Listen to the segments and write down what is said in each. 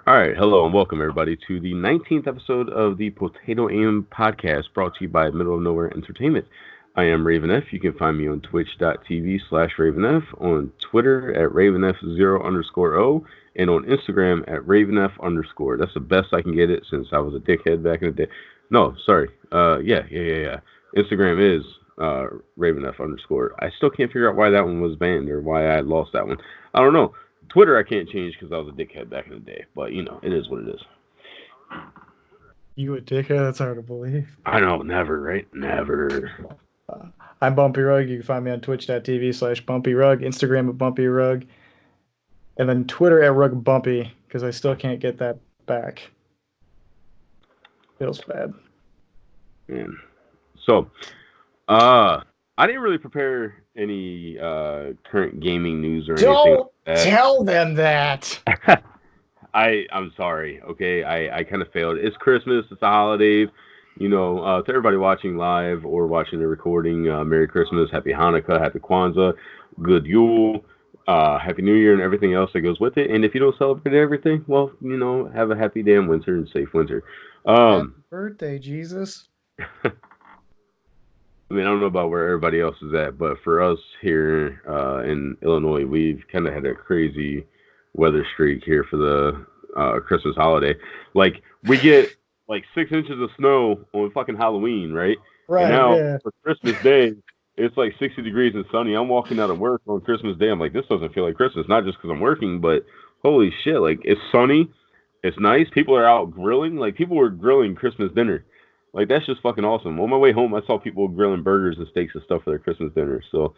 All right, hello and welcome everybody to the 19th episode of the Potato Aim podcast brought to you by Middle of Nowhere Entertainment. I am Raveneff. You can find me on twitch.tv/Raveneff, on Twitter at Raveneff0_O, and on Instagram at Raveneff_. That's the best I can get it since I was a dickhead back in the day. No, sorry. Yeah. Instagram is Raveneff_. I still can't figure out why that one was banned or why I lost that one. I don't know. Twitter I can't change because I was a dickhead back in the day, but it is what it is. You a dickhead? That's hard to believe. I know, never, right? Never. I'm BumpyRug. You can find me on twitch.tv/BumpyRug, Instagram at BumpyRug, and then Twitter at RugBumpy, because I still can't get that back. Feels bad. Man. So, I didn't really prepare any current gaming news or anything Don't like that. tell them that! I'm sorry, okay? I kind of failed. It's Christmas, it's the holidays. To everybody watching live or watching the recording, Merry Christmas, Happy Hanukkah, Happy Kwanzaa, Good Yule, Happy New Year, and everything else that goes with it. And if you don't celebrate everything, well, have a happy damn winter and safe winter. Happy birthday, Jesus. I mean, I don't know about where everybody else is at, but for us here in Illinois, we've kind of had a crazy weather streak here for the Christmas holiday. Like, we get like 6 inches of snow on fucking Halloween, right? Right, and now yeah. for Christmas Day, it's like 60 degrees and sunny. I'm walking out of work on Christmas Day. I'm like, this doesn't feel like Christmas, not just because I'm working, but holy shit, like, it's sunny, it's nice. People are out grilling. Like, people were grilling Christmas dinner. Like, that's just fucking awesome. On my way home, I saw people grilling burgers and steaks and stuff for their Christmas dinner. So,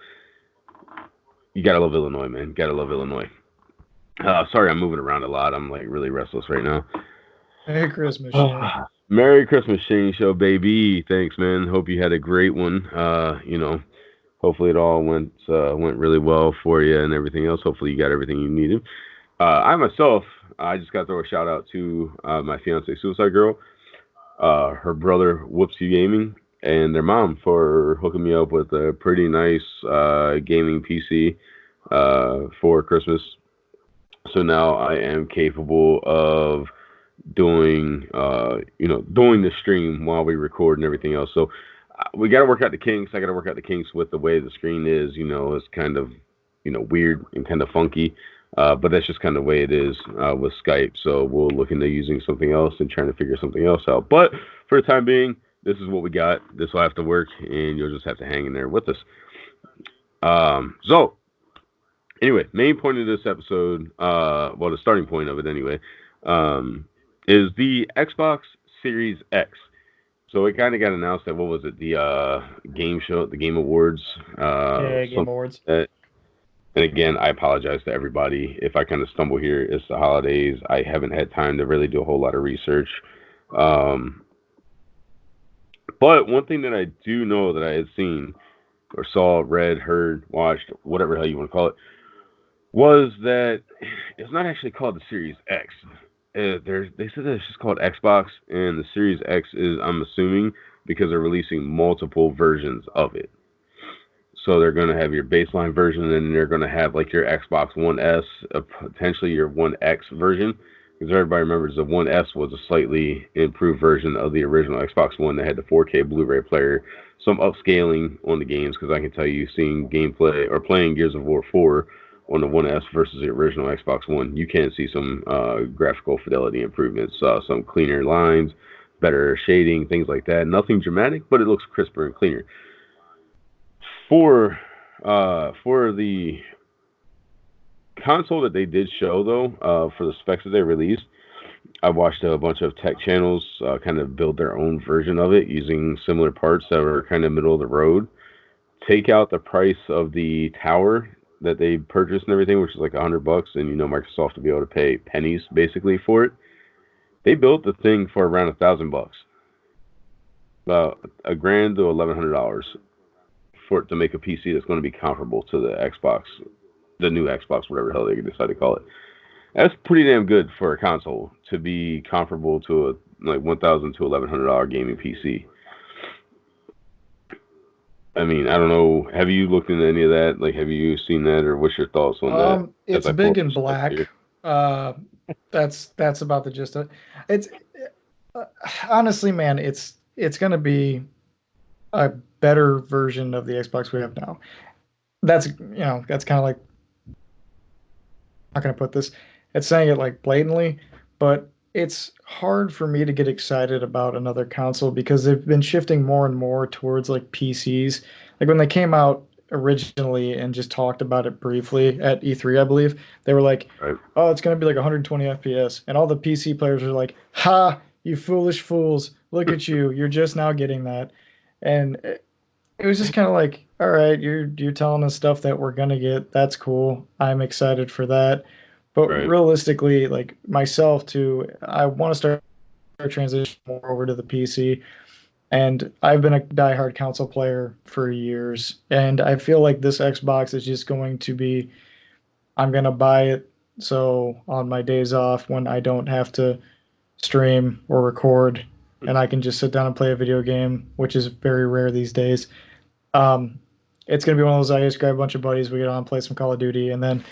you gotta love Illinois, man. Gotta love Illinois. Sorry, I'm moving around a lot. I'm like really restless right now. Merry Christmas, Shane. Merry Christmas, Shane Show, baby. Thanks, man. Hope you had a great one. Hopefully it all went really well for you and everything else. Hopefully you got everything you needed. I myself, I just got to throw a shout out to my fiance, Suicide Girl, her brother, Whoopsie Gaming, and their mom for hooking me up with a pretty nice gaming PC for Christmas. So now I am capable of doing the stream while we record and everything else. So we got to work out the kinks. I got to work out the kinks with the way the screen is. It's kind of weird and kind of funky. But that's just kind of the way it is with Skype. So we'll look into using something else and trying to figure something else out. But for the time being, this is what we got. This will have to work, and you'll just have to hang in there with us. So anyway, main point of this episode, the starting point of it anyway, is the Xbox Series X. So it kind of got announced at, what was it, the game show, the Game Awards. Game Awards. And again, I apologize to everybody if I kind of stumble here. It's the holidays. I haven't had time to really do a whole lot of research. But one thing that I do know that I had seen or saw, read, heard, watched, whatever the hell you want to call it, was that it's not actually called the Series X. They said that it's just called Xbox, and the Series X is, I'm assuming, because they're releasing multiple versions of it. So they're going to have your baseline version, and then they're going to have like your Xbox One S, potentially your One X version. Because everybody remembers the One S was a slightly improved version of the original Xbox One that had the 4K Blu-ray player, some upscaling on the games. Because I can tell you, seeing gameplay or playing Gears of War 4 on the One S versus the original Xbox One, you can see some graphical fidelity improvements, some cleaner lines, better shading, things like that. Nothing dramatic, but it looks crisper and cleaner. For the console that they did show, though, for the specs that they released, I watched a bunch of tech channels kind of build their own version of it using similar parts that were kind of middle of the road. Take out the price of the tower that they purchased and everything, which is like $100, and Microsoft will be able to pay pennies basically for it. They built the thing for around $1,000, about $1,000 to $1,100 for it to make a PC that's going to be comparable to the Xbox, the new Xbox, whatever the hell they decide to call it. That's pretty damn good for a console to be comparable to a like $1,000 to $1,100 gaming PC. I mean, I don't know. Have you looked into any of that? Like, have you seen that, or what's your thoughts on that? As It's I pull big up and the specs black. here. Uh, that's about the gist of it. It's uh, honestly, man, it's gonna be a better version of the Xbox we have now. That's kind of like, how can I put this? It's saying it like blatantly, but it's hard for me to get excited about another console because they've been shifting more and more towards like PCs. Like when they came out originally and just talked about it briefly at E3, I believe, they were like, Right. "Oh, it's going to be like 120 FPS." And all the PC players are like, "Ha, you foolish fools. Look at you. You're just now getting that." And it was just kind of like, all right, you're telling us stuff that we're gonna get. That's cool. I'm excited for that. But Right. realistically, like myself too, I want to start transition more over to the PC. And I've been a diehard console player for years, and I feel like this Xbox is just going to be. I'm gonna buy it so on my days off when I don't have to stream or record, and I can just sit down and play a video game, which is very rare these days. Um, it's gonna be one of those I just grab a bunch of buddies, we get on, play some Call of Duty, and then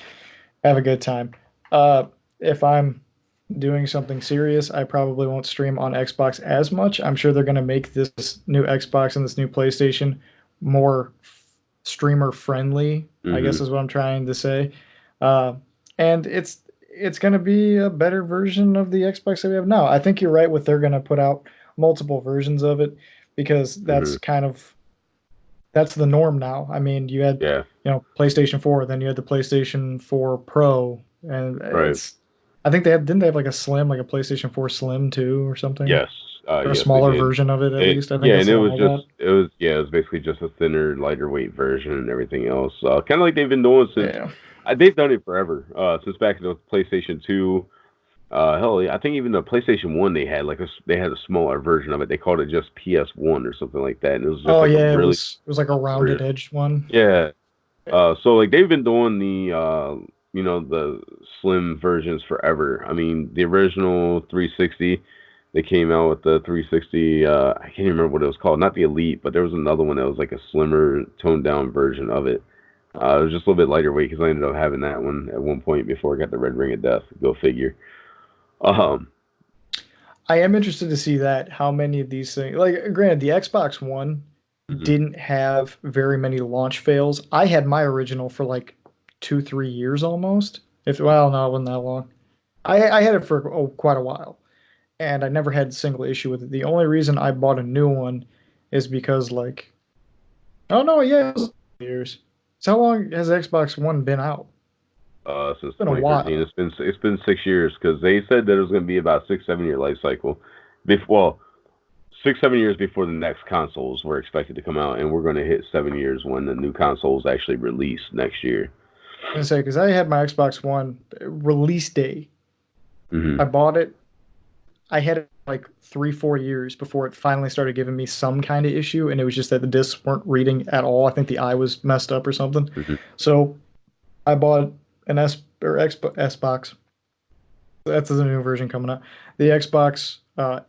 have a good time. Uh, if I'm doing something serious, I probably won't stream on Xbox as much. I'm sure they're gonna make this new Xbox and this new PlayStation more streamer friendly, I Mm-hmm. guess is what I'm trying to say. Uh, and it's gonna be a better version of the Xbox that we have now. I think you're right with they're gonna put out multiple versions of it because Mm-hmm. that's the norm now. I mean, you had, Yeah. PlayStation 4, then you had the PlayStation 4 Pro, and Right. I think didn't they have like a Slim, like a PlayStation 4 Slim too, or something, Yes. or a Yes, they smaller did. version of it at It, least. I think yeah, that's and the one I got. it was basically just a thinner, lighter weight version and everything else. Kind of like they've been doing since Yeah. they've done it forever. Since back in the PlayStation 2. Hell, yeah, I think even the PlayStation 1 they had they had a smaller version of it. They called it just PS1 or something like that, and it was just Oh like a yeah, really it was like a rounded version. edge one. Yeah. Yeah. So like they've been doing the the slim versions forever. I mean, the original 360, they came out with the 360. I can't even remember what it was called. Not the Elite, but there was another one that was like a slimmer, toned down version of it. It was just a little bit lighter weight because I ended up having that one at one point before I got the Red Ring of Death. Go figure. Um, I am interested to see that how many of these things. Like, granted, the Xbox One mhm. didn't have very many launch fails. I had my original for like 2, 3 years almost. If well, no, it wasn't that long. I had it for quite a while, and I never had a single issue with it. The only reason I bought a new one is because like, oh no, yeah, it was years. So how long has Xbox One been out? Since It's been a 2013. while. It's been 6 years because they said that it was going to be about 6 7 year life cycle. Well, 6 7 years before the next consoles were expected to come out, and we're going to hit 7 years when the new consoles actually release next year. I'm gonna say because I had my Xbox One release day. Hmm. I bought it. I had it like 3, 4 years before it finally started giving me some kind of issue, and it was just that the discs weren't reading at all. I think the eye was messed up or something. Hmm. So I bought an S box. That's the new version coming out. The Xbox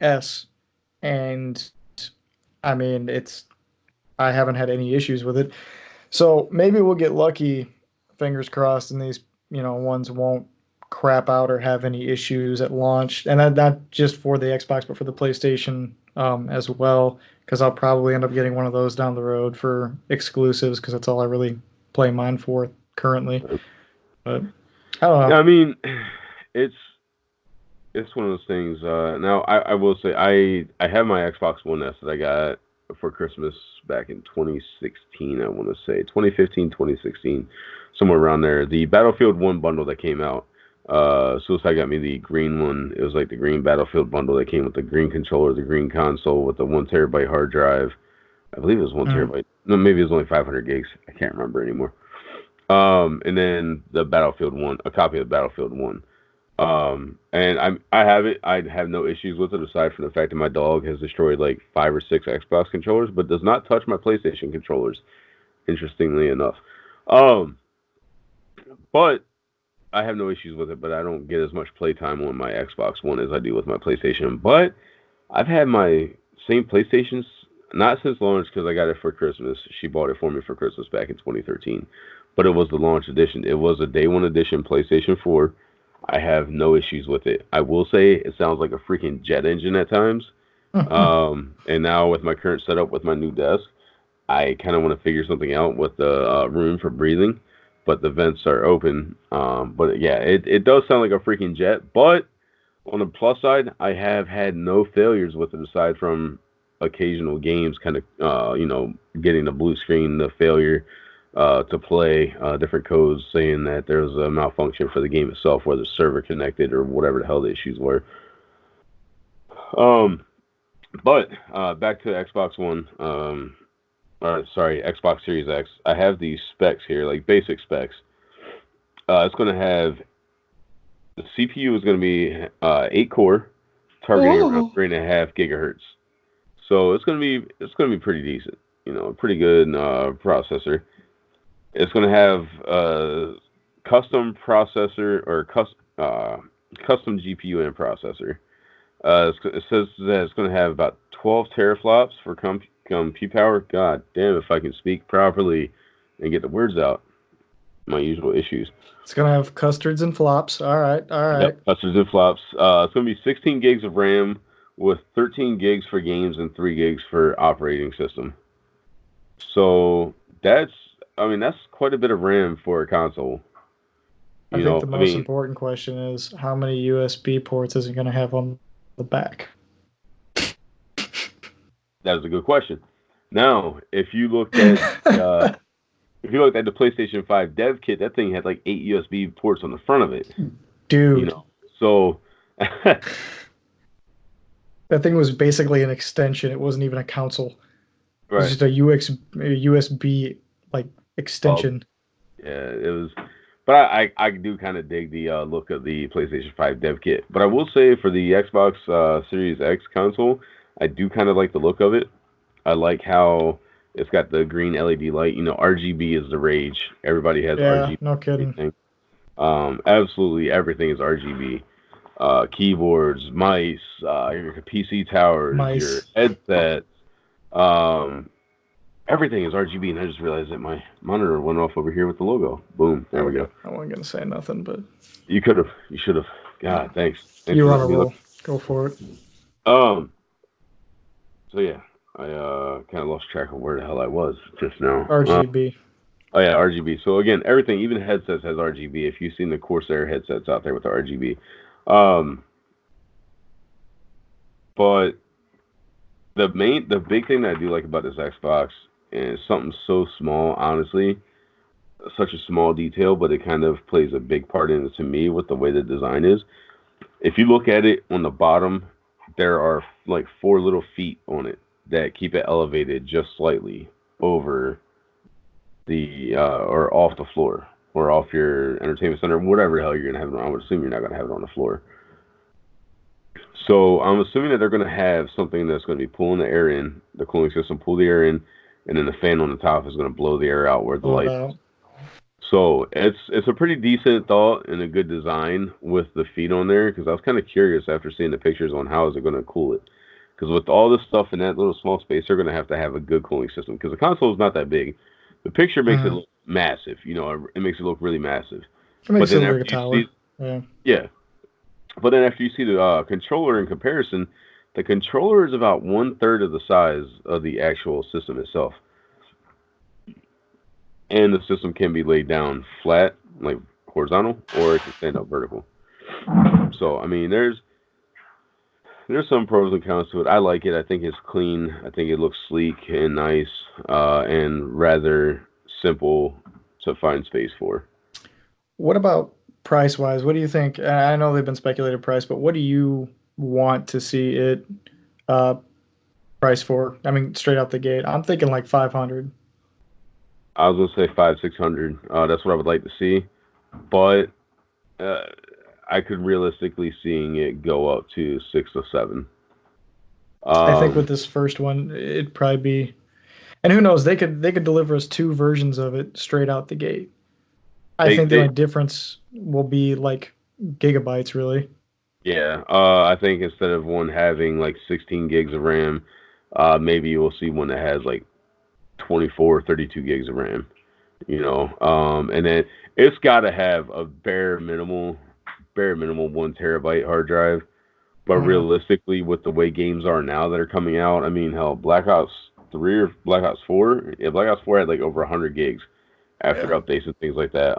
S, and I mean I haven't had any issues with it. So maybe we'll get lucky, fingers crossed, and these ones won't crap out or have any issues at launch. And that not just for the Xbox, but for the PlayStation as well, because I'll probably end up getting one of those down the road for exclusives, because that's all I really play mine for currently. But I don't know. I mean, it's it's one of those things. Now, I will say I have my Xbox One S that I got for Christmas back in 2016. I want to say 2015, 2016, somewhere around there. The Battlefield One bundle that came out. Suicide got me the green one. It was like the green Battlefield bundle that came with the green controller, the green console with the 1 terabyte hard drive. I believe it was one Mm. terabyte. No, maybe it was only 500 gigs. I can't remember anymore. And then the Battlefield One, a copy of the Battlefield One. And I have it. I have no issues with it aside from the fact that my dog has destroyed like 5 or 6 Xbox controllers, but does not touch my PlayStation controllers. Interestingly enough, um, but I have no issues with it. But I don't get as much playtime on my Xbox One as I do with my PlayStation. But I've had my same PlayStations. Not since launch because I got it for Christmas. She bought it for me for Christmas back in 2013. But it was the launch edition. It was a day one edition PlayStation 4. I have no issues with it. I will say it sounds like a freaking jet engine at times. And now with my current setup with my new desk, I kind of want to figure something out with the room for breathing, but the vents are open. But yeah, it does sound like a freaking jet. But on the plus side, I have had no failures with it aside from occasional games kind of, getting the blue screen, the failure to play, different codes saying that there was a malfunction for the game itself, whether server connected or whatever the hell the issues were. Um, but back to Xbox One. Sorry, Xbox Series X. I have these specs here, like basic specs. It's going to have the CPU is going to be 8 core, targeting around 3.5 gigahertz. So it's going to be pretty decent. A pretty good processor. It's going to have a custom processor or custom GPU and processor. It says that it's going to have about 12 teraflops for compute power. God damn, if I can speak properly and get the words out. My usual issues. It's gonna have custards and flops. All right, all right. Yep, custards and flops. It's going to be 16 gigs of RAM with 13 gigs for games and 3 gigs for operating system. So that's quite a bit of RAM for a console. I think the most important question is how many USB ports is it going to have on the back? That is a good question. Now, if you looked at the PlayStation 5 dev kit, that thing had like 8 USB ports on the front of it. Dude. So that thing was basically an extension. It wasn't even a console. Right. It was just a USB like extension. Yeah, it was. But I do kind of dig the look of the PlayStation 5 dev kit. But I will say for the Xbox Series X console, I do kind of like the look of it. I like how it's got the green LED light. RGB is the rage. Everybody has RGB. No kidding. Absolutely everything is RGB. Keyboards, mice, your PC towers, your headsets. Everything is RGB, and I just realized that my monitor went off over here with the logo. Boom, there we go. I wasn't gonna say nothing, but you could have. You should have. God, thanks. You want to roll? Go for it. So yeah, I kind of lost track of where the hell I was just now. RGB. Oh yeah, RGB. So again, everything, even headsets has RGB. If you've seen the Corsair headsets out there with the RGB, but the big thing that I do like about this Xbox is something so small, honestly, such a small detail, but it kind of plays a big part in it to me with the way the design is. If you look at it on the bottom, there are like 4 little feet on it that keep it elevated just slightly over the or off the floor or off your entertainment center, whatever the hell you're gonna have it on. I would assume you're not gonna have it on the floor. So I'm assuming that they're gonna have something that's gonna be pulling the air in, the cooling system pull the air in, and then the fan on the top is gonna blow the air out where the light is. So it's a pretty decent thought and a good design with the feet on there, because I was kind of curious after seeing the pictures on how is it going to cool it. Because with all this stuff in that little small space, they're going to have a good cooling system, because the console is not that big. The picture makes it look massive. It makes it look really massive. It makes it look like a tower. Yeah. But then after you see the controller in comparison, the controller is about 1/3 of the size of the actual system itself. And the system can be laid down flat, like horizontal, or it can stand up vertical. So, I mean, there's some pros and cons to it. I like it. I think it's clean. I think it looks sleek and nice, and rather simple to find space for. What about price-wise? What do you think? I know they've been speculated price, but what do you want to see it price for? I mean, straight out the gate. I'm thinking like 500. I was gonna say 500-600. That's what I would like to see, but I could realistically seeing it go up to 6 or 7. I think with this first one, it'd probably be, and who knows? They could deliver us 2 versions of it straight out the gate. I think the only difference will be like gigabytes, really. Yeah, I think instead of one having like 16 gigs of RAM, Maybe we'll see one that has like 24, 32 gigs of RAM. And then it's got to have a bare minimal 1 terabyte hard drive. But Mhm. realistically, with the way games are now that are coming out, I mean, hell, Black Ops 3 or Black Ops 4, yeah, Black Ops 4 had like over 100 gigs after Yeah. updates and things like that.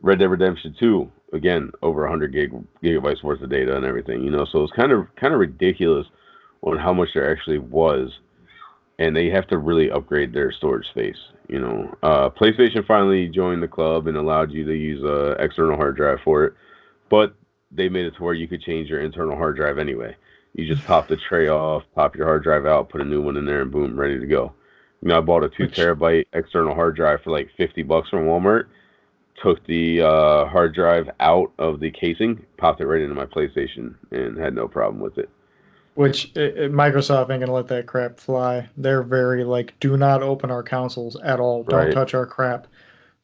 Red Dead Redemption 2, again, over 100 gigabytes worth of data and everything. So it's kind of ridiculous on how much there actually was, and they have to really upgrade their storage space. PlayStation finally joined the club and allowed you to use a external hard drive for it, but they made it to where you could change your internal hard drive anyway. You just pop the tray off, pop your hard drive out, put a new one in there, and boom, ready to go. I bought a two Which terabyte external hard drive for like $50 from Walmart. Took the hard drive out of the casing, popped it right into my PlayStation, and had no problem with it. Microsoft ain't gonna let that crap fly. They're very like, do not open our consoles at all. Don't Right, touch our crap.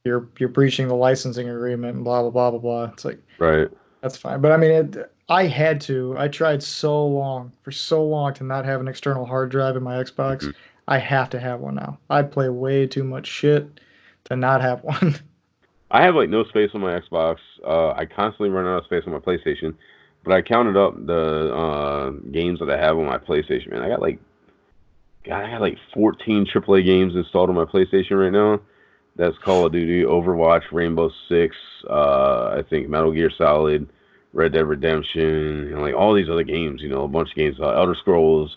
You're breaching the licensing agreement and blah blah blah blah blah. It's like right. that's fine. But I mean, I had to. I tried so long for so long to not have an external hard drive in my Xbox. hmm I have to have one now. I play way too much shit to not have one. I have like no space on my Xbox. I constantly run out of space on my PlayStation, but I counted up the games that I have on my PlayStation. Man, I got like 14 AAA games installed on my PlayStation right now. That's Call of Duty, Overwatch, Rainbow Six, I think Metal Gear Solid, Red Dead Redemption, and like all these other games. A bunch of games, Elder Scrolls,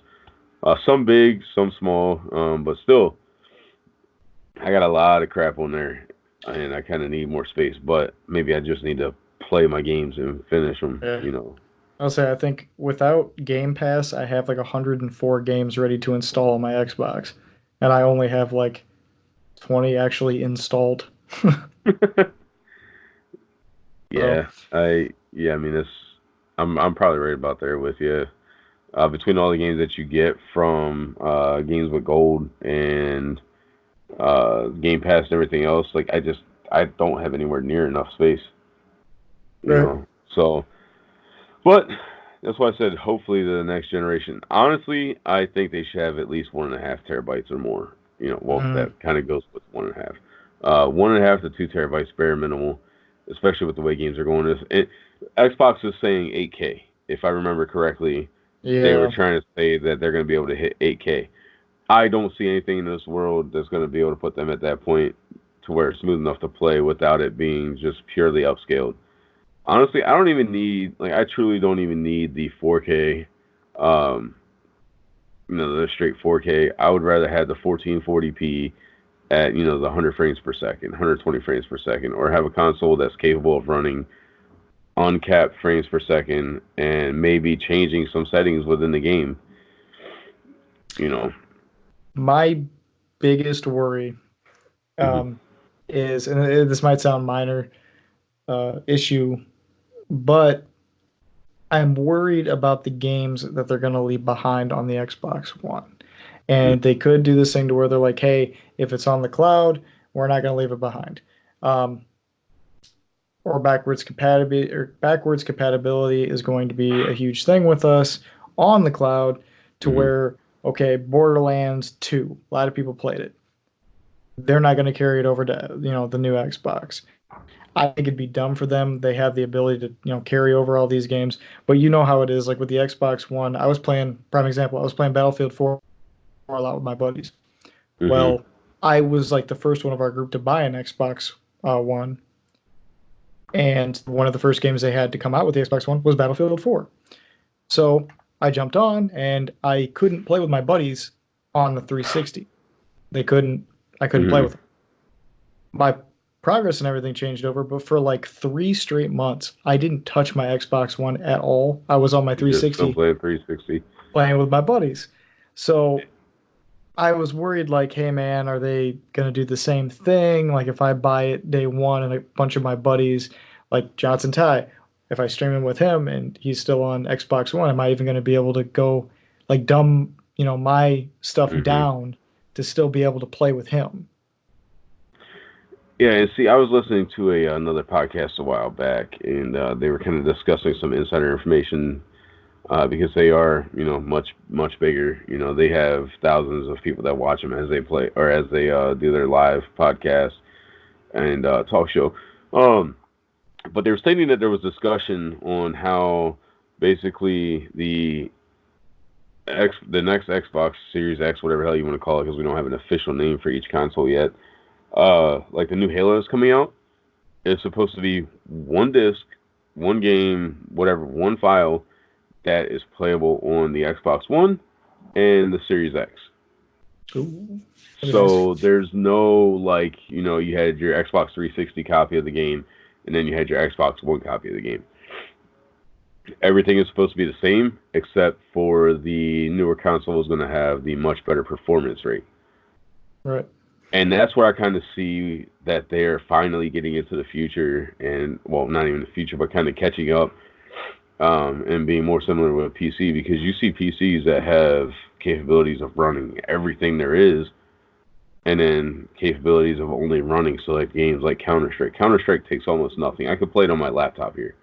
some big, some small, but still, I got a lot of crap on there, and I kind of need more space. But maybe I just need to play my games and finish them. Yeah. I'll say I think without Game Pass, I have like 104 games ready to install on my Xbox, and I only have like 20 actually installed. So Yeah, I mean, I'm probably right about there with you. Between all the games that you get from games with gold and Game Pass and everything else, like I don't have anywhere near enough space, you right. know. So, but that's why I said hopefully the next generation. Honestly, I think they should have at least 1.5 terabytes or more. Well, Mm, that kind of goes with 1.5. 1.5 to 2 terabytes bare minimal, especially with the way games are going. Xbox is saying 8K, if I remember correctly. They were yeah. trying to say that they're going to be able to hit 8K. I don't see anything in this world that's going to be able to put them at that point to where it's smooth enough to play without it being just purely upscaled. Honestly, I don't even need I truly don't even need the 4K, um, the straight 4K. I would rather have the 1440p at the 100 frames per second, 120 frames per second, or have a console that's capable of running uncapped frames per second and maybe changing some settings within the game. You know. My biggest worry hmm um, is, and this might sound minor issue, but I'm worried about the games that they're going to leave behind on the Xbox One. And they could do this thing to where they're like, hey, if it's on the cloud, we're not going to leave it behind. Um, or backwards compatibility is going to be a huge thing with us on the cloud to hmm where okay, Borderlands 2, a lot of people played it. They're not going to carry it over to the new Xbox. I think it'd be dumb for them. They have the ability to carry over all these games, but you know how it is. Like with the Xbox One, I was playing prime example. I was playing Battlefield 4 a lot with my buddies. hmm Well, I was like the first one of our group to buy an Xbox One, and one of the first games they had to come out with the Xbox One was Battlefield 4. So I jumped on, and I couldn't play with my buddies on the 360. They couldn't. I couldn't play hmm with them. My progress and everything changed over, but for like 3 straight months, I didn't touch my Xbox One at all. I was on my You just don't 360 play 360. playing with my buddies. So I was worried, like, hey man, are they gonna do the same thing? Like, if I buy it day one and a bunch of my buddies, like Johnson Ty, if I stream him with him and he's still on Xbox One, am I even gonna be able to go like dumb, my stuff hmm down to still be able to play with him? Yeah, and see, I was listening to another podcast a while back, and they were kind of discussing some insider information because they are, much bigger. They have thousands of people that watch them as they play or as they do their live podcast and talk show. Um, but they were stating that there was discussion on how basically the next Xbox Series X, whatever the hell you want to call it, because we don't have an official name for each console yet. Like the new Halo is coming out, it's supposed to be one disc, one game, whatever, one file that is playable on the Xbox One and the Series X. Ooh, So nice. there's no like, you had your Xbox 360 copy of the game, and then you had your Xbox One copy of the game. Everything is supposed to be the same, except for the newer console is going to have the much better performance rate. Right. And that's where I kind of see that they're finally getting into the future, and well, not even the future, but kind of catching up and being more similar with PC, because you see PCs that have capabilities of running everything there is, and then capabilities of only running select games like Counter Strike. Counter Strike takes almost nothing. I could play it on my laptop here.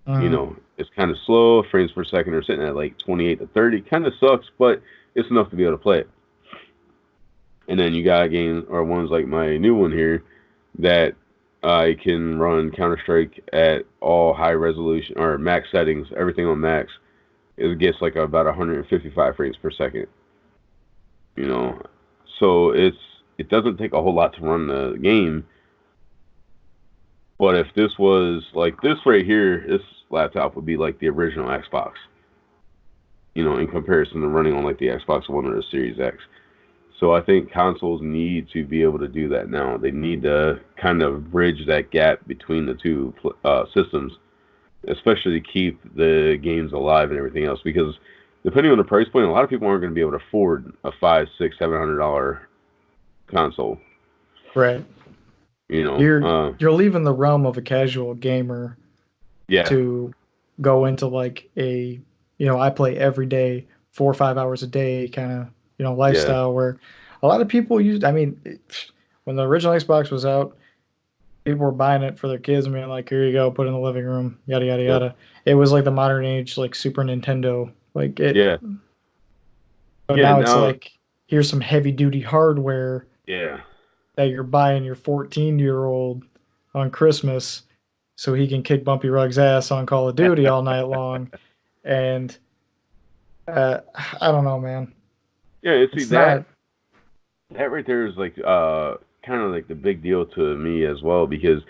Uh-huh. It's kind of slow. Frames per second are sitting at like 28 to 30. Kind of sucks, but it's enough to be able to play it. And then you got games or ones like my new one here that I can run Counter Strike at all high resolution or max settings, everything on max. It gets like about 155 frames per second. You know, so it doesn't take a whole lot to run the game. But if this was like this right here, this laptop would be like the original Xbox. In comparison to running on like the Xbox One or the Series X. So I think consoles need to be able to do that now. They need to kind of bridge that gap between the two systems, especially to keep the games alive and everything else. Because depending on the price point, a lot of people aren't going to be able to afford a $500, $600, $700 console. Right. You know, You're leaving the realm of a casual gamer yeah, to go into like I play every day, 4 or 5 hours a day kind of, yeah, lifestyle where a lot of people use, I mean, when the original Xbox was out, people were buying it for their kids and being like, here you go, put it in the living room, yada, yada, yeah, yada. It was like the modern age, like Super Nintendo, like it, yeah, but yeah. now it's Now, like, here's some heavy duty hardware yeah, that you're buying your 14-year-old on Christmas so he can kick Bumpy Rug's ass on Call of Duty all night long. And uh, I don't know, man. yeah. And see It's not that right there is like kind of like the big deal to me as well, because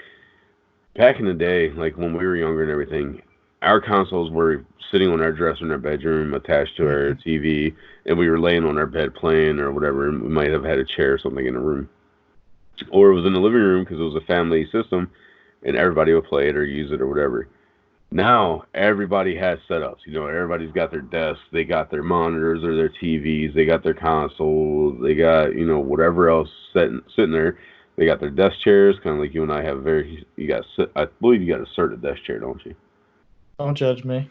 back in the day, like when we were younger and everything, our consoles were sitting on our dresser in our bedroom, attached to our mhm. TV, and we were laying on our bed playing or whatever. And we might have had a chair or something in the room, or it was in the living room because it was a family system, and everybody would play it or use it or whatever. Now everybody has setups. Everybody's got their desks, they got their monitors or their TVs, they got their consoles, they got whatever else sitting there. They got their desk chairs, kind of like you and I have. I believe you got a certain desk chair, don't you? Don't judge me.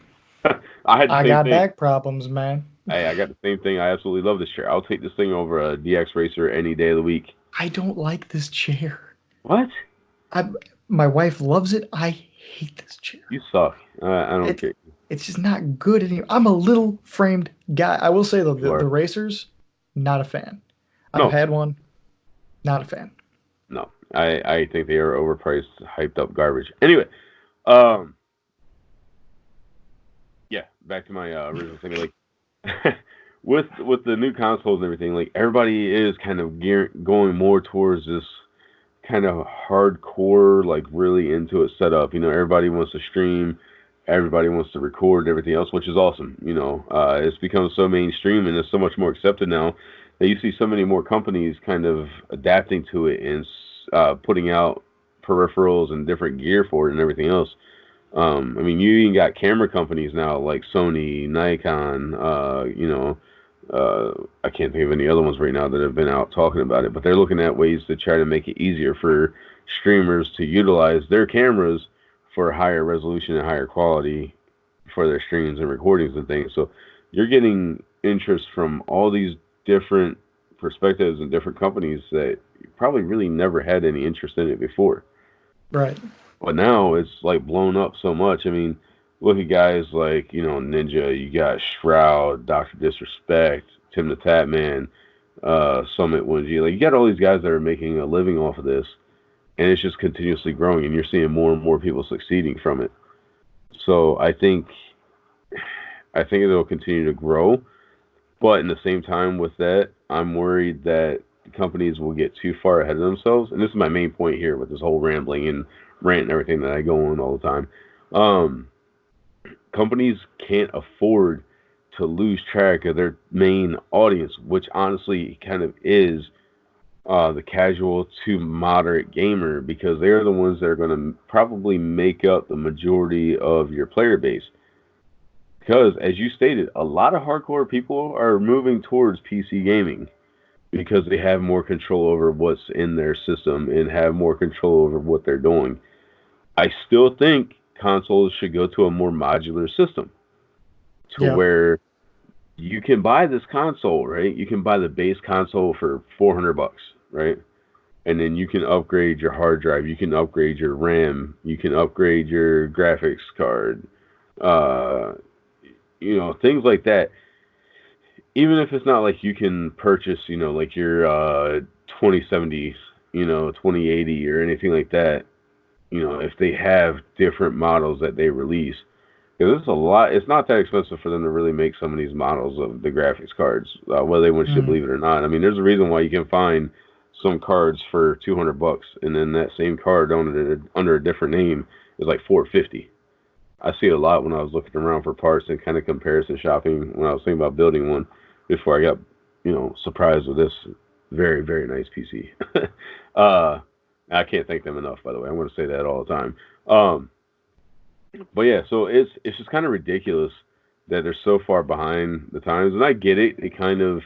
I had the I same got thing. back problems, man. Hey, I got the same thing. I absolutely love this chair. I'll take this thing over a DX Racer any day of the week. I don't like this chair. What? I My wife loves it. I hate this chair. You suck. I don't It care. it's just not good anymore. I'm a little framed guy. I will say though, You the are. racers, not a fan. I've No, had one, not a fan. no. I think they are overpriced, hyped up garbage. Anyway, um, yeah, back to my original thing. Like, with the new consoles and everything, like everybody is kind of going more towards this kind of hardcore, like really into it setup. Everybody wants to stream, everybody wants to record everything else, which is awesome. It's become so mainstream and it's so much more accepted now that you see so many more companies kind of adapting to it and putting out peripherals and different gear for it and everything else. I mean, you even got camera companies now like Sony, Nikon, I can't think of any other ones right now that have been out talking about it, but they're looking at ways to try to make it easier for streamers to utilize their cameras for higher resolution and higher quality for their streams and recordings and things. So you're getting interest from all these different perspectives and different companies that you probably really never had any interest in it before. Right. But now it's like blown up so much. I mean, look at guys like, Ninja, you got Shroud, Dr. Disrespect, Tim the Tatman, Summit 1G. Like, you got all these guys that are making a living off of this, and it's just continuously growing, and you're seeing more and more people succeeding from it. So I think it'll continue to grow, but in the same time with that, I'm worried that companies will get too far ahead of themselves. And this is my main point here with this whole rambling and rant and everything that I go on all the time. Um, Companies can't afford to lose track of their main audience, which honestly kind of is the casual to moderate gamer, because they're the ones that are going to probably make up the majority of your player base. Because, as you stated, a lot of hardcore people are moving towards PC gaming because they have more control over what's in their system and have more control over what they're doing. I still think consoles should go to a more modular system to Yeah. where you can buy this console, right? You can buy the base console for $400, right? And then you can upgrade your hard drive, you can upgrade your RAM, you can upgrade your graphics card, uh, things like that. Even if it's not like you can purchase, like your 2070, 2080 or anything like that, if they have different models that they release. Because it's a lot. It's not that expensive for them to really make some of these models of the graphics cards, whether they want you to Mm. believe it or not. I mean, there's a reason why you can find some cards for $200, and then that same card under a different name is like $450. I see it a lot when I was looking around for parts and kind of comparison shopping when I was thinking about building one before I got, surprised with this very, very nice PC. uh, I can't thank them enough, by the way. I want to say that all the time. But yeah, so it's just kind of ridiculous that they're so far behind the times, and I get it. They kind of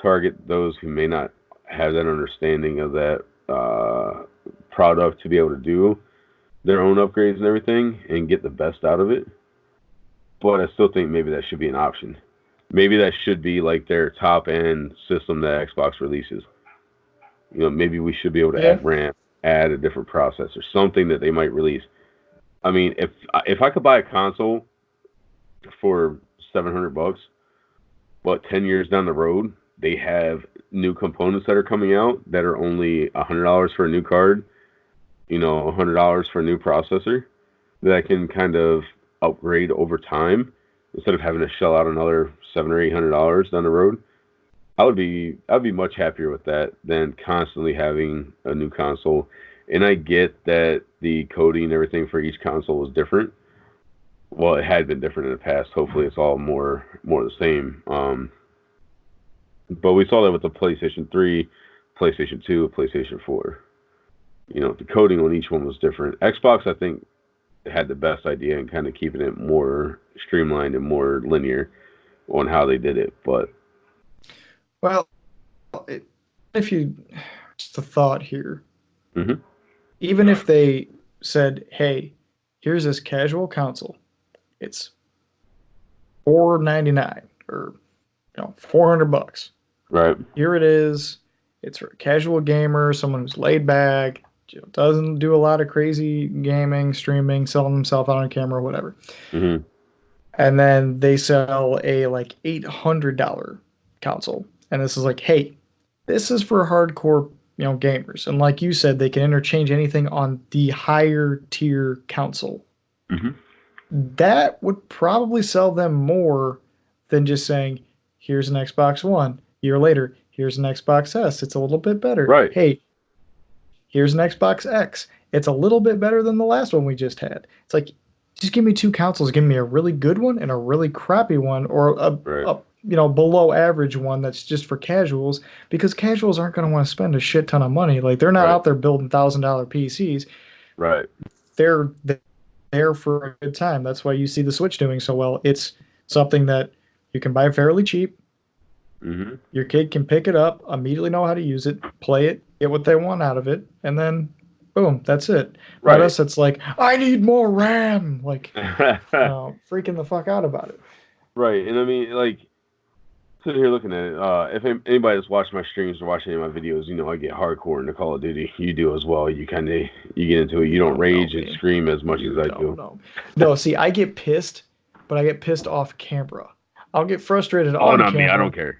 target those who may not have that understanding of that product to be able to do their own upgrades and everything and get the best out of it. But I still think maybe that should be an option. Maybe that should be like their top end system that Xbox releases. Maybe we should be able to Yeah. add RAM, add a different processor, something that they might release. I mean, if I could buy a console for $700, but 10 years down the road they have new components that are coming out that are only $100 for a new card, $100 for a new processor, that I can kind of upgrade over time instead of having to shell out another $700 or $800 down the road. I'd be much happier with that than constantly having a new console. And I get that the coding and everything for each console is different. Well, it had been different in the past. Hopefully, it's all more the same. But we saw that with the PlayStation 3, PlayStation 2, and PlayStation 4. The coding on each one was different. Xbox, I think, had the best idea in kind of keeping it more streamlined and more linear on how they did it. But Well, if you just a thought here, mhm. even if they said, "Hey, here's this casual console. It's $499 or $400. Right. Here it is. It's for a casual gamer, someone who's laid back, doesn't do a lot of crazy gaming, streaming, selling himself out on camera, whatever." Mhm. And then they sell a like $800 console, and this is like, "Hey, this is for hardcore, gamers." And like you said, they can interchange anything on the higher tier console. Mhm. That would probably sell them more than just saying, "Here's an Xbox One." A year later, "Here's an Xbox S. It's a little bit better." Right. "Hey, here's an Xbox X. It's a little bit better than the last one we just had." It's like, just give me two consoles. Give me a really good one and a really crappy one, or Right. a below average one that's just for casuals, because casuals aren't going to want to spend a shit ton of money. Like, they're not Right. out there building $1,000 PCs. Right. They're there for a good time. That's why you see the Switch doing so well. It's something that you can buy fairly cheap. Mhm. Your kid can pick it up, immediately know how to use it, play it, get what they want out of it, and then boom, that's it. Not Right. us. It's like, "I need more RAM." Like, freaking the fuck out about it. Right. And I mean, like, sitting here looking at it. If anybody that's watched my streams or watched any of my videos, I get hardcore into Call of Duty. You do as well. You get into it. You don't rage and scream as much as I do. No, see, I get pissed, but I get pissed off camera. I'll get frustrated Oh, on not camera. me. I don't care.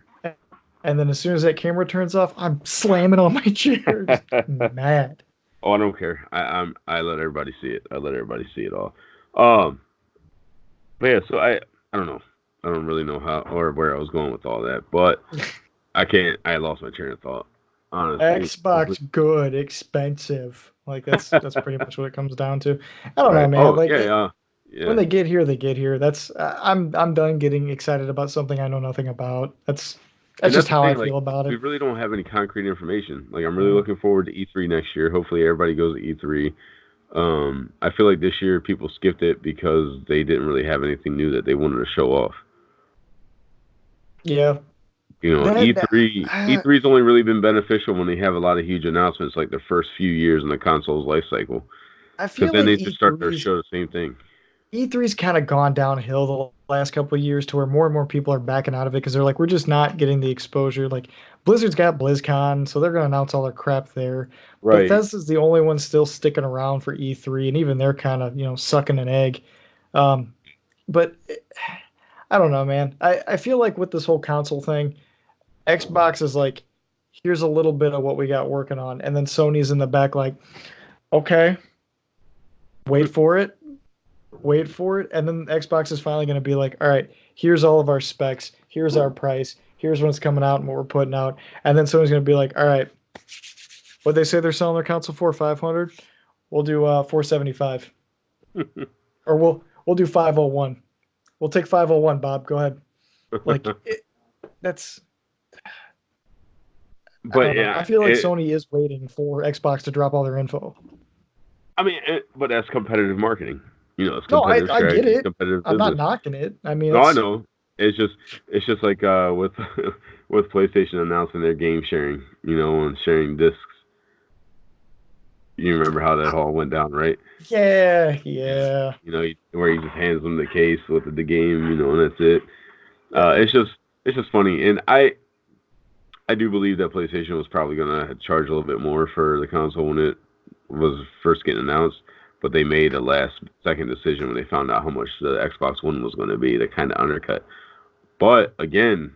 And then as soon as that camera turns off, I'm slamming on my chair, just mad. Oh, I don't care. I let everybody see it. I let everybody see it all. Um, but yeah, so I don't know. I don't really know how or where I was going with all that, but I lost my train of thought. Honestly, Xbox good, expensive. Like that's pretty much what it comes down to. I don't know, man. Oh, like yeah. when they get here, they get here. That's I'm done getting excited about something I know nothing about. That's just how I feel about We it. really don't have any concrete information. Like, I'm really looking forward to E3 next year. Hopefully, everybody goes to E3. I feel like this year people skipped it because they didn't really have anything new that they wanted to show off. Yeah. E3's only really been beneficial when they have a lot of huge announcements, like the first few years in the console's life cycle. I feel Because then like they just start to show the same thing. E3's kind of gone downhill the last couple of years to where more and more people are backing out of it because they're like, we're just not getting the exposure. Like Blizzard's got BlizzCon, so they're going to announce all their crap there. Right. Bethesda's the only one still sticking around for E3, and even they're kind of sucking an egg. But I don't know, man. I feel like with this whole console thing, Xbox is like, here's a little bit of what we got working on, and then Sony's in the back like, okay, wait for it. And then Xbox is finally going to be like, all right, here's all of our specs, here's our price, here's when it's coming out and what we're putting out. And then someone's going to be like, all right, what they say they're selling their console for, 500, we'll do 475. Or we'll do 501. We'll take 501, Bob, go ahead. Like that's But I feel like Sony is waiting for Xbox to drop all their info. I mean, but that's competitive marketing. It's No, competitive I get it. competitive I'm business. not knocking it. I mean, No, I know. It's just like with with PlayStation announcing their game sharing, and sharing discs. You remember how that all went down, right? Yeah. Where he just hands them the case with the game, and that's it. It's just funny, and I do believe that PlayStation was probably gonna charge a little bit more for the console when it was first getting announced, but they made a last second decision when they found out how much the Xbox One was going to be to kind of undercut. But again,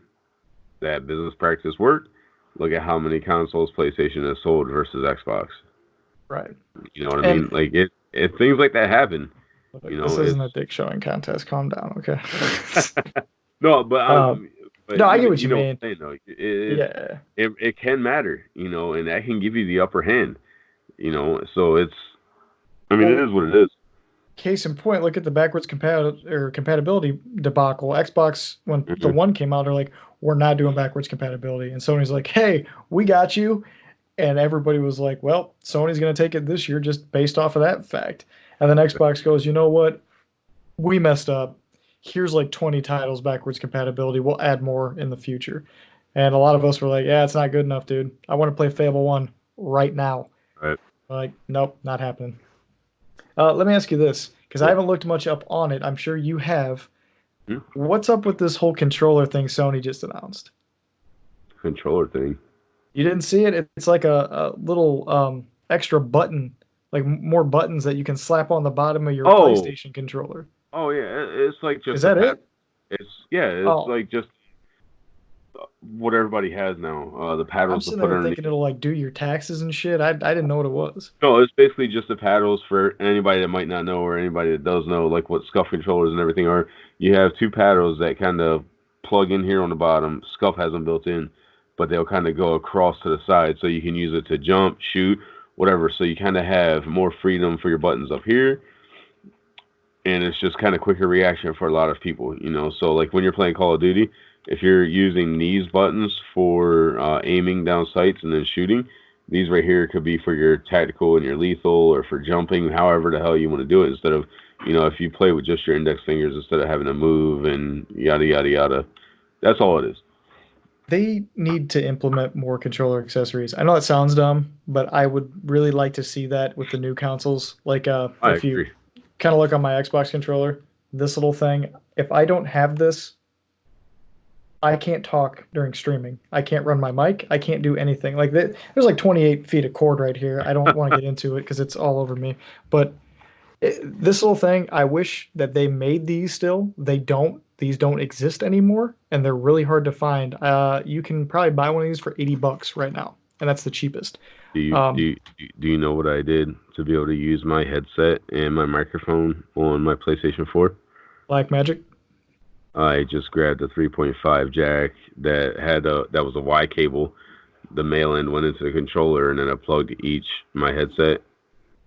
that business practice worked. Look at how many consoles PlayStation has sold versus Xbox. Right. You know what I mean? Like if things like that happen, this isn't a dick showing contest. Calm down, okay? No, but no, I get what you mean. What I'm saying, it can matter, and that can give you the upper hand, So it's, it is what it is. Case in point, look at the backwards compatibility debacle. Xbox, when the One came out, they're like, we're not doing backwards compatibility, and Sony's like, hey, we got you, and everybody was like, well, Sony's going to take it this year just based off of that fact. And then Xbox goes, you know what? We messed up. Here's like 20 titles backwards compatibility. We'll add more in the future. And a lot of us were like, yeah, it's not good enough, dude. I want to play Fable 1 right now. Right. Like, nope, not happening. Let me ask you this, because I haven't looked much up on it. I'm sure you have. What's up with this whole controller thing Sony just announced? Controller thing? You didn't see it? It's like a little extra button, like more buttons that you can slap on the bottom of your PlayStation controller. Oh yeah, it's like just. Is that it? It's like just what everybody has now. The paddles to put underneath. Thinking it'll like do your taxes and shit. I didn't know what it was. No, it's basically just the paddles for anybody that might not know or anybody that does know, like what SCUF controllers and everything are. You have two paddles that kind of plug in here on the bottom. SCUF has them built in, but they'll kind of go across to the side, so you can use it to jump, shoot, whatever. So you kind of have more freedom for your buttons up here. And it's just kind of quicker reaction for a lot of people, So like when you're playing Call of Duty, if you're using these buttons for aiming down sights and then shooting, these right here could be for your tactical and your lethal or for jumping, however the hell you want to do it. Instead of, if you play with just your index fingers instead of having to move and yada, yada, yada. That's all it is. They need to implement more controller accessories. I know it sounds dumb, but I would really like to see that with the new consoles. Like if you kind of look on my Xbox controller, this little thing, if I don't have this, I can't talk during streaming. I can't run my mic. I can't do anything. Like there's like 28 feet of cord right here. I don't want to get into it because it's all over me. But this little thing, I wish that they made these still. They don't. These don't exist anymore, and they're really hard to find. You can probably buy one of these for $80 right now, and that's the cheapest. Do you do Um, you, do you know what I did to be able to use my headset and my microphone on my PlayStation 4? Black Magic. I just grabbed a 3.5 jack that was a Y cable. The male end went into the controller, and then I plugged my headset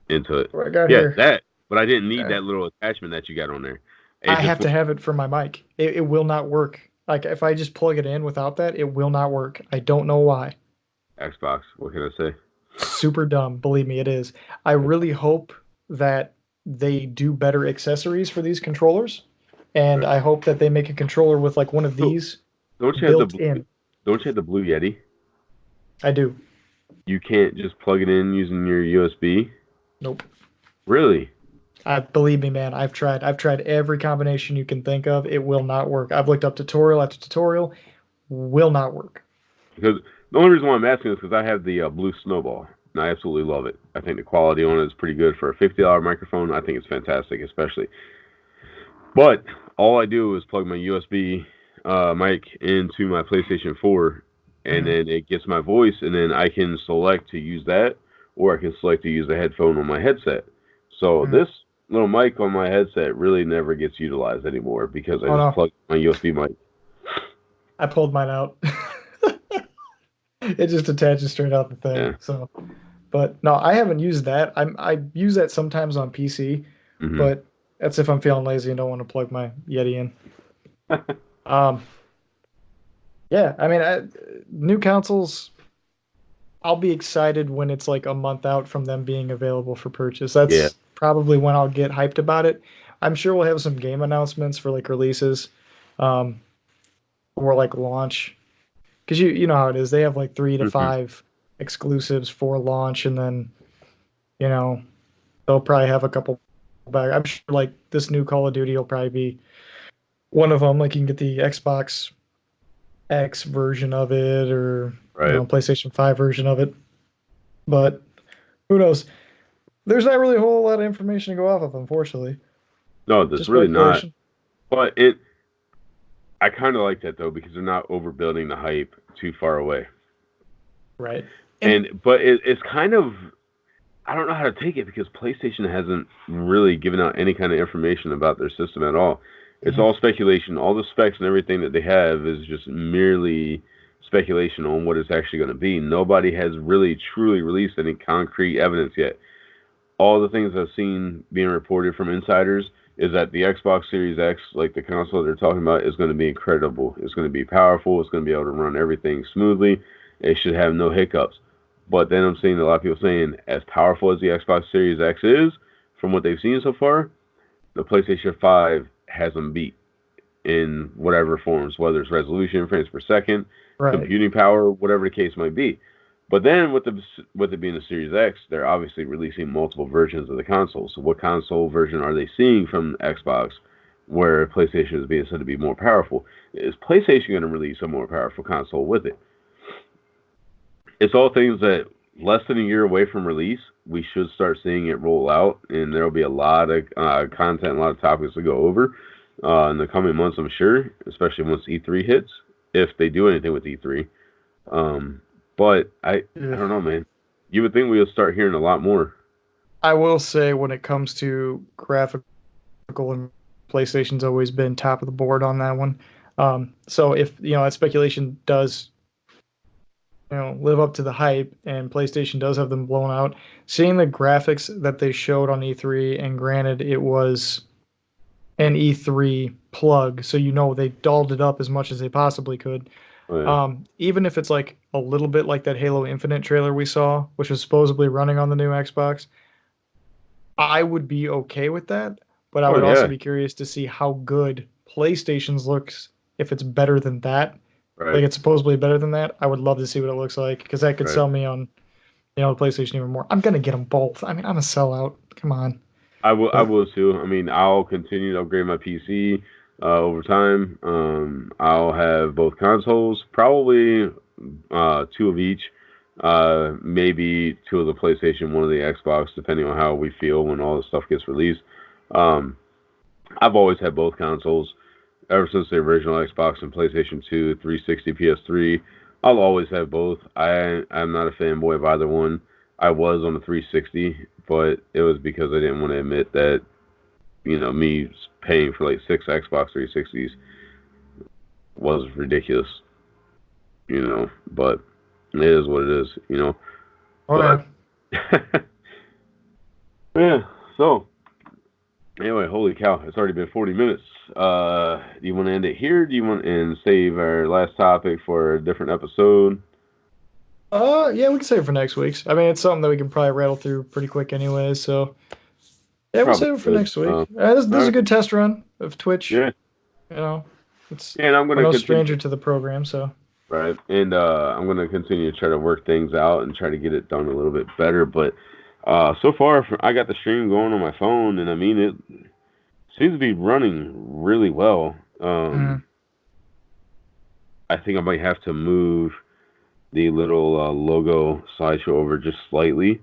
into it. What I got Yeah, here. that. But I didn't need Uh, that little attachment that you got on there. It I just have to went have it for my mic. It will not work. Like if I just plug it in without that, it will not work. I don't know why. Xbox. What can I say? Super dumb. Believe me, it is. I really hope that they do better accessories for these controllers, and Right. I hope that they make a controller with like one of So these don't you have the built blue, in. don't you have the Blue Yeti? I do. You can't just plug it in using your USB. Nope. Really? I believe me, man. I've tried. I've tried every combination you can think of. It will not work. I've looked up tutorial after tutorial. Will not work. Because the only reason why I'm asking is because I have the Blue Snowball, and I absolutely love it. I think the quality on it is pretty good for a $50 microphone. I think it's fantastic, especially. But all I do is plug my USB mic into my PlayStation 4, and Mhm. then it gets my voice, and then I can select to use that, or I can select to use a headphone on my headset. So Mhm. this little mic on my headset really never gets utilized anymore because I Oh just no, plug my USB mic. I pulled mine out. It just attaches straight out the thing. Yeah. So, but no, I haven't used that. I use that sometimes on PC, Hmm. but that's if I'm feeling lazy and don't want to plug my Yeti in. Um, yeah, I mean, new consoles. I'll be excited when it's like a month out from them being available for purchase. Yeah. That's probably when I'll get hyped about it. I'm sure we'll have some game announcements for like releases, um, or like launch. Because you know how it is. They have like three to Hmm. five exclusives for launch, and then you know they'll probably have a couple back. I'm sure like this new Call of Duty will probably be one of them. Like you can get the Xbox X version of it, or Right. PlayStation 5 version of it. But who knows? There's not really a whole lot of information to go off of, unfortunately. No, there's Just really not. speculation. But I kind of like that though because they're not overbuilding the hype too far away. Right. And But it's kind of I don't know how to take it because PlayStation hasn't really given out any kind of information about their system at all. It's mhm. all speculation. All the specs and everything that they have is just merely speculation on what it's actually going to be. Nobody has really truly released any concrete evidence yet. All the things I've seen being reported from insiders is that the Xbox Series X, like the console they're talking about, is going to be incredible. It's going to be powerful. It's going to be able to run everything smoothly. It should have no hiccups. But then I'm seeing a lot of people saying, as powerful as the Xbox Series X is, from what they've seen so far, the PlayStation 5 has them beat in whatever forms, whether it's resolution, frames per second, Right. computing power, whatever the case might be. But then with it being the Series X, they're obviously releasing multiple versions of the console. So what console version are they seeing from Xbox where PlayStation is being said to be more powerful? Is PlayStation going to release a more powerful console with it? It's all things that less than a year away from release, we should start seeing it roll out, and there will be a lot of content, a lot of topics to go over in the coming months, I'm sure, especially once E3 hits, if they do anything with E3. Um, but I Ugh. don't know, man. You would think we would start hearing a lot more. I will say when it comes to graphical and PlayStation's always been top of the board on that one. So if that speculation does live up to the hype and PlayStation does have them blown out, seeing the graphics that they showed on E3, and granted it was an E3 plug, so they dolled it up as much as they possibly could. Oh, yeah, Even if it's like a little bit like that Halo Infinite trailer we saw, which was supposedly running on the new Xbox, I would be okay with that, but I oh would also yeah, be curious to see how good PlayStation's looks if it's better than that. right, Like it's supposedly better than that. I would love to see what it looks like because that could right. sell me on the PlayStation even more. I'm gonna get them both. I mean, I'm a sellout. Come on. I But will too. I mean, I'll continue to upgrade my PC. over time. I'll have both consoles, probably two of each. Maybe two of the PlayStation, one of the Xbox, depending on how we feel when all the stuff gets released. Um, I've always had both consoles ever since the original Xbox and PlayStation 2, 360, PS3. I'll always have both. I'm not a fanboy of either one. I was on the 360, but it was because I didn't want to admit that me paying for like six Xbox 360s was ridiculous. But it is what it is. But Okay. yeah. So anyway, holy cow, it's already been 40 minutes. Do you want to end it here? Do you want and save our last topic for a different episode? Yeah, we can save it for next week's. I mean, it's something that we can probably rattle through pretty quick anyway. So yeah, we'll Probably save it for good. next week. All This is a right. good test run of Twitch. Yeah. You know, it's Yeah, and I'm we're gonna no continue. stranger to the program, so Right. And I'm gonna continue to try to work things out and try to get it done a little bit better. But so far, I got the stream going on my phone, and I mean it seems to be running really well. mm, I think I might have to move the little logo slideshow over just slightly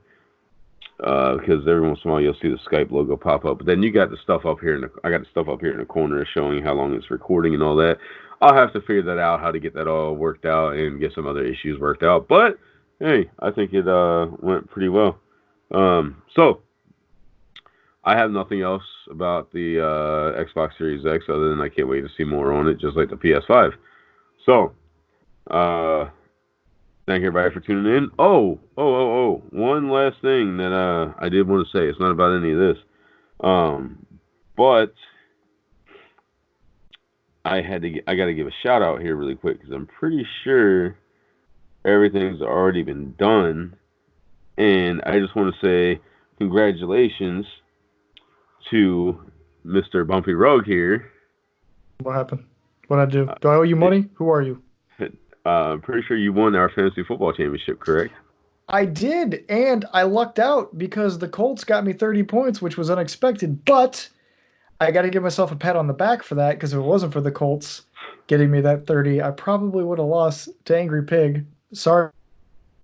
because every once in a while you'll see the Skype logo pop up. But then you got the stuff up here, I got the stuff up here in the corner showing how long it's recording and all that. I'll have to figure that out, how to get that all worked out and get some other issues worked out. But hey, I think it went pretty well. So I have nothing else about the Xbox Series X other than I can't wait to see more on it, just like the PS5. So, uh, thank everybody for tuning in. Oh. One last thing that I did want to say. It's not about any of this. But I got to give a shout out here really quick because I'm pretty sure everything's already been done, and I just want to say congratulations to Mr. Bumpy Rug here. what happened? What I do? Uh, Do I owe you it, money? Who are you? I'm pretty sure you won our fantasy football championship, correct? I did, and I lucked out because the Colts got me 30 points, which was unexpected. But I got to give myself a pat on the back for that because if it wasn't for the Colts getting me that 30, I probably would have lost to Angry Pig. Sorry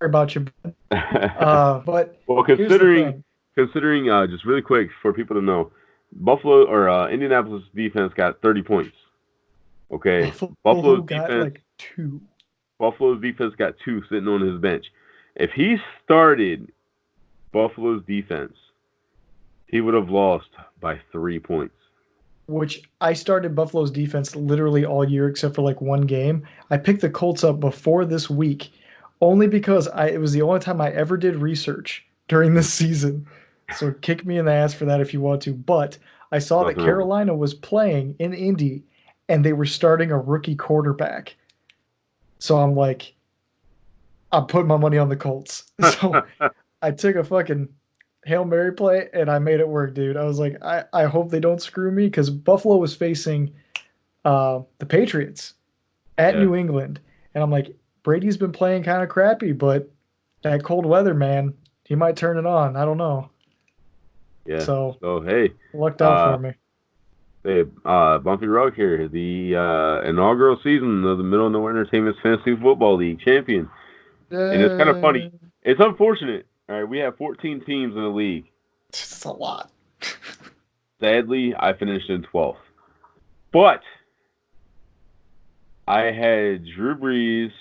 about you. But Well, here's the considering thing. considering just really quick for people to know, Buffalo or Indianapolis defense got 30 points. Okay, Buffalo Buffalo's got defense like two. Buffalo's defense got two sitting on his bench. If he started Buffalo's defense, he would have lost by 3 points. Which I started Buffalo's defense literally all year except for like one game. I picked the Colts up before this week only because it was the only time I ever did research during this season. So kick me in the ass for that if you want to. But I saw that Nothing wrong. Carolina was playing in Indy and they were starting a rookie quarterback. So I'm like, I'm putting my money on the Colts. So I took a fucking Hail Mary play and I made it work, dude. I was like, I hope they don't screw me because Buffalo was facing the Patriots at Yeah, New England. And I'm like, Brady's been playing kind of crappy, but that cold weather, man, he might turn it on. I don't know. yeah. So So hey, lucked out uh, for me. Bumpy Rug here, the inaugural season of the Middle of Nowhere Entertainment's Fantasy Football League champion. And it's kind of funny. It's unfortunate. All right, we have 14 teams in the league. It's a lot. Sadly, I finished in 12th. But I had Drew Brees.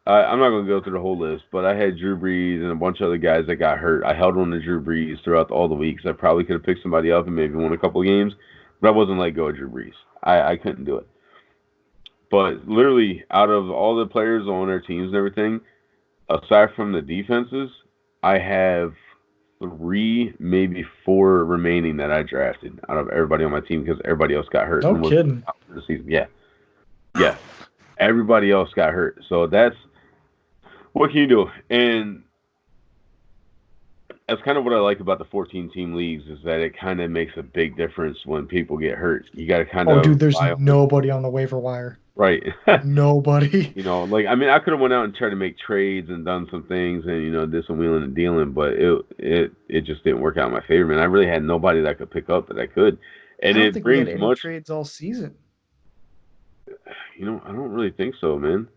I'm not going to go through the whole list, but I had Drew Brees and a bunch of other guys that got hurt. I held on to Drew Brees throughout all the weeks. I probably could have picked somebody up and maybe won a couple of games, but I wasn't let go of Drew Brees. I couldn't do it. But literally, out of all the players on our teams and everything, aside from the defenses, I have three, maybe four remaining that I drafted out of everybody on my team because everybody else got hurt No and was kidding. out for the season. Yeah, everybody else got hurt. So that's what can you do? And that's kind of what I like about the 14 team leagues is that it kind of makes a big difference when people get hurt. You got to kind Oh, of dude, there's rely on it. nobody on the waiver wire. Right. Nobody. Like I mean, I could have went out and tried to make trades and done some things and did some wheeling and dealing, but it just didn't work out in my favor. Man, I really had nobody that I could pick up that I could, I and don't it think we had brings any much. trades all season. I don't really think so, man.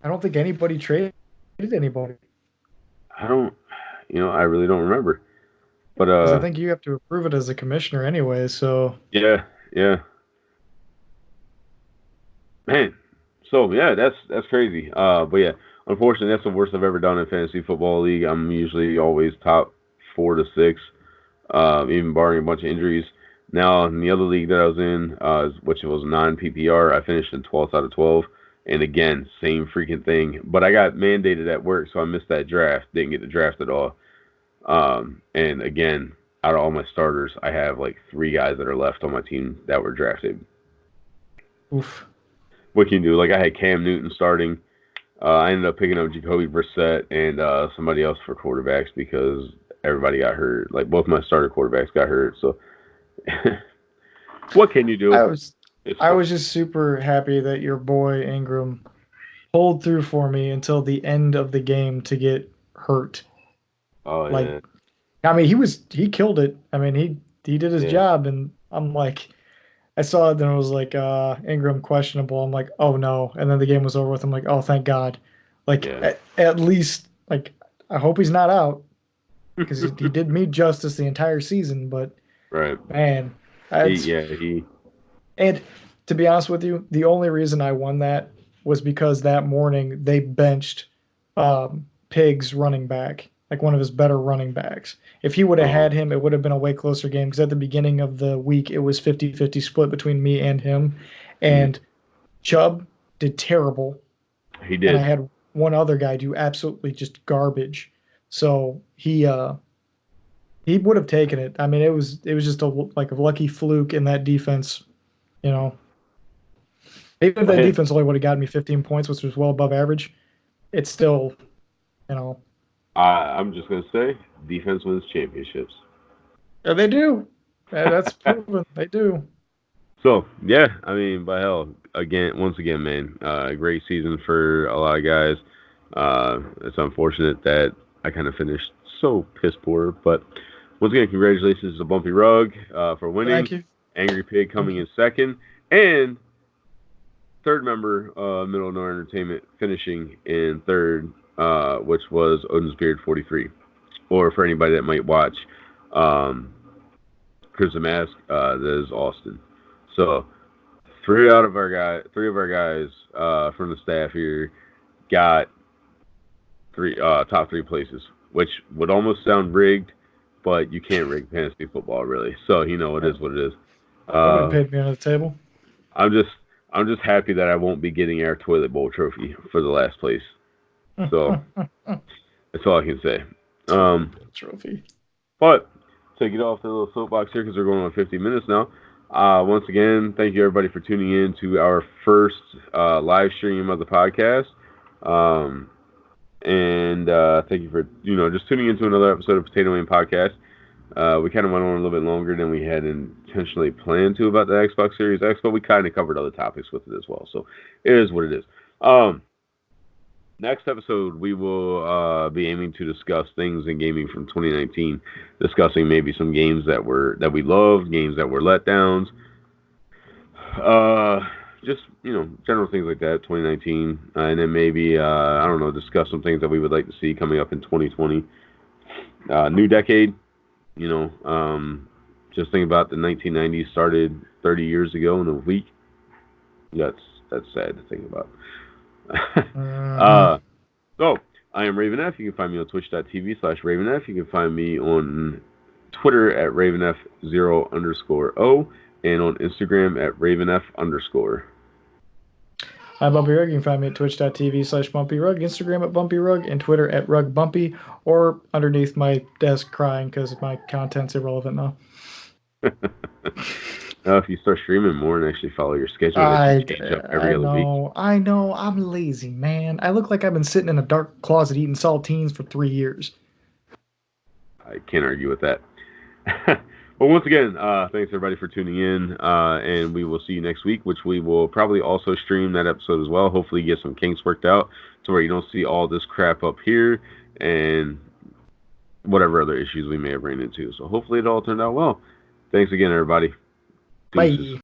I don't think anybody traded anybody I don't, I really don't remember. But because I think you have to approve it as a commissioner anyway. So yeah, yeah, man. So yeah, that's crazy. But yeah, unfortunately, that's the worst I've ever done in fantasy football league. I'm usually always top 4 to 6, even barring a bunch of injuries. Now in the other league that I was in, which was non-PPR, I finished in 12th out of 12. And again, same freaking thing. But I got mandated at work, so I missed that draft. Didn't get the draft at all. And again, out of all my starters, I have like 3 guys that are left on my team that were drafted. oof. What can you do? Like I had Cam Newton starting. I ended up picking up Jacoby Brissett and somebody else for quarterbacks because everybody got hurt. Like both my starter quarterbacks got hurt. So what can you I do? was It's I fun. was just super happy that your boy Ingram pulled through for me until the end of the game to get hurt. Oh Like, yeah, I mean, he killed it. I mean, he did his yeah, job, and I'm like, I saw it, and it was like Ingram questionable. I'm like, oh no, and then the game was over with. I'm like, oh thank God. Like yeah. at least like I hope he's not out because he did me justice the entire season. But Right. man, He that's yeah he and to be honest with you, the only reason I won that was because that morning they benched Pigs running back, like one of his better running backs. If he would have oh had him, it would have been a way closer game because at the beginning of the week it was 50-50 split between me and him. mm, And Chubb did terrible, he and I did. had one other guy do absolutely just garbage. So he would have taken it. I mean, it was just like a lucky fluke in that defense, you know. Even if that Hey, defense only would have gotten me 15 points, which was well above average, it's still, you know, I'm just gonna say defense wins championships. yeah, they do. That's proven. They do. So yeah, I mean, by hell, once again, man, great season for a lot of guys. It's unfortunate that I kind of finished so piss poor, but once again, congratulations to Bumpy Rug for winning. Thank you. Angry Pig Thank coming you. in second, and third member, Middle No Entertainment, finishing in third, which was Odin's Beard 43. Or for anybody that might watch, um, Crimson Mask, that is Austin. So three of our guys from the staff here got top 3 places, which would almost sound rigged, but you can't rig fantasy football really. So it is what it is. Nobody Uh, paid me under the table. I'm just I'm just happy that I won't be getting our toilet bowl trophy for the last place. So that's all I can say. Toilet Um, bowl trophy. but to get off the little soapbox here because we're going on 50 minutes now. Once again, thank you everybody for tuning in to our first live stream of the podcast. Um, and thank you for just tuning into another episode of Potato Man Podcast. We kind of went on a little bit longer than we had intentionally planned to about the Xbox Series X, but we kind of covered other topics with it as well. So it is what it is. Next episode, we will be aiming to discuss things in gaming from 2019, discussing maybe some games that we loved, games that were letdowns, uh, just general things like that. 2019, and then maybe I don't know, discuss some things that we would like to see coming up in 2020. New decade, you know. Just think about the 1990s started 30 years ago in a week. That's sad to think about. Hmm. uh, So, I am Raveneff. You can find me on twitch.tv/Raveneff. You can find me on Twitter at Raveneff0_O and on Instagram at Raveneff_. I'm BumpyRug. You can find me at twitch.tv/BumpyRug, Instagram at BumpyRug, and Twitter at RugBumpy, or underneath my desk crying because my content's irrelevant now. If you start streaming more and actually follow your schedule, that should I, change up every I other week. know, I know, I'm lazy, man. I look like I've been sitting in a dark closet eating saltines for 3 years. I can't argue with that. But once again, thanks everybody for tuning in, and we will see you next week, which we will probably also stream that episode as well. Hopefully, get some kinks worked out to where you don't see all this crap up here and whatever other issues we may have ran into. So hopefully, it all turned out well. Thanks again, everybody. Deuces. Bye.